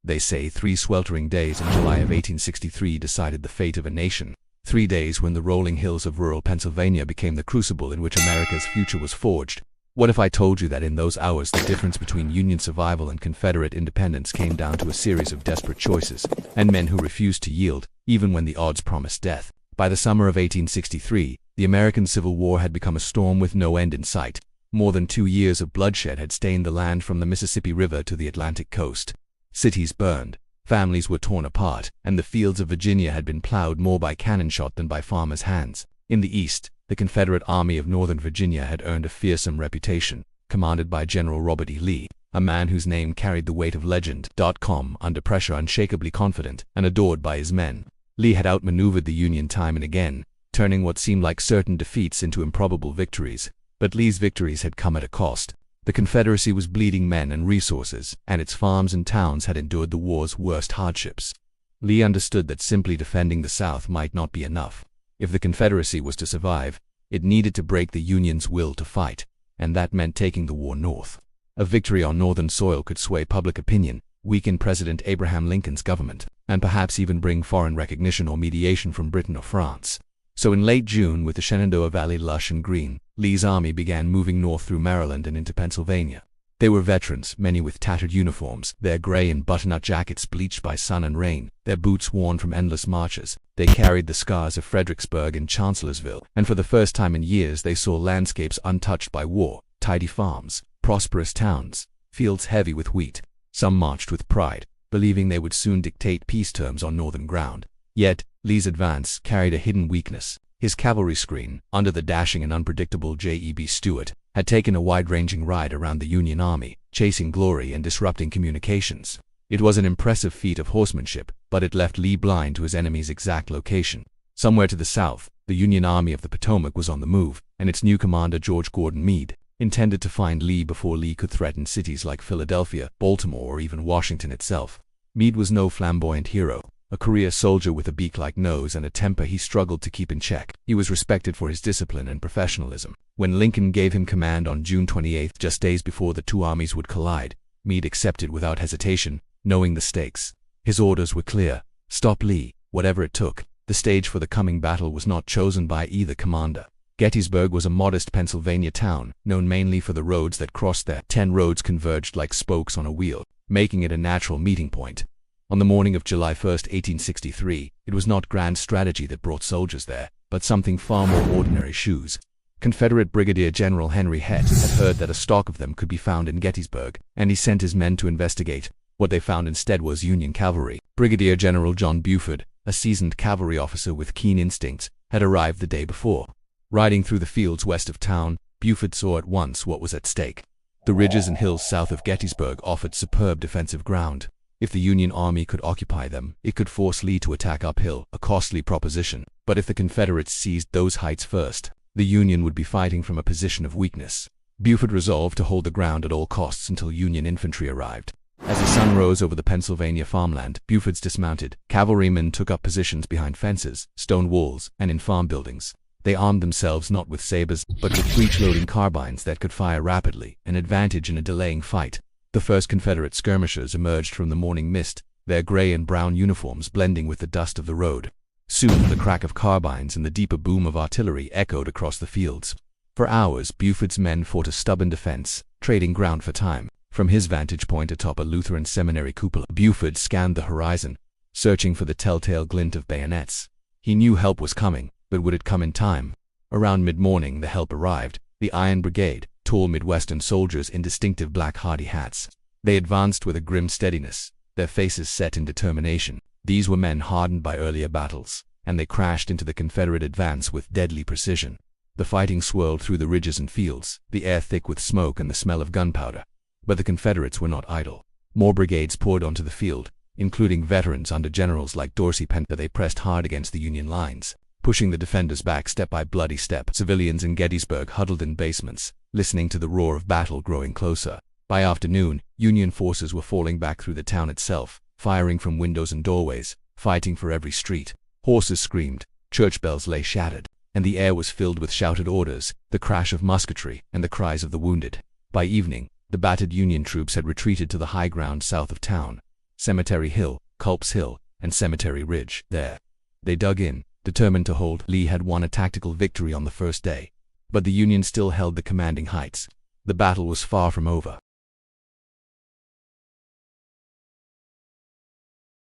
They say 3 sweltering days in July of 1863 decided the fate of a nation. 3 days when the rolling hills of rural Pennsylvania became the crucible in which America's future was forged. What if I told you that in those hours the difference between Union survival and Confederate independence came down to a series of desperate choices, and men who refused to yield, even when the odds promised death? By the summer of 1863, the American Civil War had become a storm with no end in sight. More than 2 years of bloodshed had stained the land from the Mississippi River to the Atlantic coast. Cities burned, families were torn apart, and the fields of Virginia had been plowed more by cannon shot than by farmers' hands. In the east, the Confederate Army of Northern Virginia had earned a fearsome reputation, commanded by General Robert E. Lee, a man whose name carried the weight of legend. Under pressure unshakably confident and adored by his men, Lee had outmaneuvered the Union time and again, turning what seemed like certain defeats into improbable victories. But Lee's victories had come at a cost. The Confederacy was bleeding men and resources, and its farms and towns had endured the war's worst hardships. Lee understood that simply defending the South might not be enough. If the Confederacy was to survive, it needed to break the Union's will to fight, and that meant taking the war north. A victory on northern soil could sway public opinion, weaken President Abraham Lincoln's government, and perhaps even bring foreign recognition or mediation from Britain or France. So in late June, with the Shenandoah Valley lush and green, Lee's army began moving north through Maryland and into Pennsylvania. They were veterans, many with tattered uniforms, their gray and butternut jackets bleached by sun and rain, their boots worn from endless marches. They carried the scars of Fredericksburg and Chancellorsville, and for the first time in years they saw landscapes untouched by war, tidy farms, prosperous towns, fields heavy with wheat. Some marched with pride, believing they would soon dictate peace terms on northern ground. Yet, Lee's advance carried a hidden weakness. His cavalry screen, under the dashing and unpredictable J.E.B. Stuart, had taken a wide-ranging ride around the Union Army, chasing glory and disrupting communications. It was an impressive feat of horsemanship, but it left Lee blind to his enemy's exact location. Somewhere to the south, the Union Army of the Potomac was on the move, and its new commander George Meade intended to find Lee before Lee could threaten cities like Philadelphia, Baltimore, or even Washington itself. Meade was no flamboyant hero. A career soldier with a beak-like nose and a temper he struggled to keep in check. He was respected for his discipline and professionalism. When Lincoln gave him command on June 28, just days before the two armies would collide, Meade accepted without hesitation, knowing the stakes. His orders were clear: stop Lee, whatever it took. The stage for the coming battle was not chosen by either commander. Gettysburg was a modest Pennsylvania town, known mainly for the roads that crossed there. 10 roads converged like spokes on a wheel, making it a natural meeting point. On the morning of July 1, 1863, it was not grand strategy that brought soldiers there, but something far more ordinary: shoes. Confederate Brigadier General Henry Hett had heard that a stock of them could be found in Gettysburg, and he sent his men to investigate. What they found instead was Union cavalry. Brigadier General John Buford, a seasoned cavalry officer with keen instincts, had arrived the day before. Riding through the fields west of town, Buford saw at once what was at stake. The ridges and hills south of Gettysburg offered superb defensive ground. If the Union Army could occupy them, it could force Lee to attack uphill, a costly proposition. But if the Confederates seized those heights first, the Union would be fighting from a position of weakness. Buford resolved to hold the ground at all costs until Union infantry arrived. As the sun rose over the Pennsylvania farmland, Buford's dismounted cavalrymen took up positions behind fences, stone walls, and in farm buildings. They armed themselves not with sabers, but with breech-loading carbines that could fire rapidly, an advantage in a delaying fight. The first Confederate skirmishers emerged from the morning mist, their gray and brown uniforms blending with the dust of the road. Soon the crack of carbines and the deeper boom of artillery echoed across the fields. For hours, Buford's men fought a stubborn defense, trading ground for time. From his vantage point atop a Lutheran seminary cupola, Buford scanned the horizon, searching for the telltale glint of bayonets. He knew help was coming, but would it come in time? Around mid-morning the help arrived, the Iron Brigade, tall Midwestern soldiers in distinctive black hardy hats. They advanced with a grim steadiness, their faces set in determination. These were men hardened by earlier battles, and they crashed into the Confederate advance with deadly precision. The fighting swirled through the ridges and fields, the air thick with smoke and the smell of gunpowder. But the Confederates were not idle. More brigades poured onto the field, including veterans under generals like Dorsey Pender. They pressed hard against the Union lines, pushing the defenders back step by bloody step. Civilians in Gettysburg huddled in basements, listening to the roar of battle growing closer. By afternoon, Union forces were falling back through the town itself, firing from windows and doorways, fighting for every street. Horses screamed, church bells lay shattered, and the air was filled with shouted orders, the crash of musketry, and the cries of the wounded. By evening, the battered Union troops had retreated to the high ground south of town. Cemetery Hill, Culp's Hill, and Cemetery Ridge. There, they dug in, determined to hold. Lee had won a tactical victory on the first day, but the Union still held the commanding heights. The battle was far from over.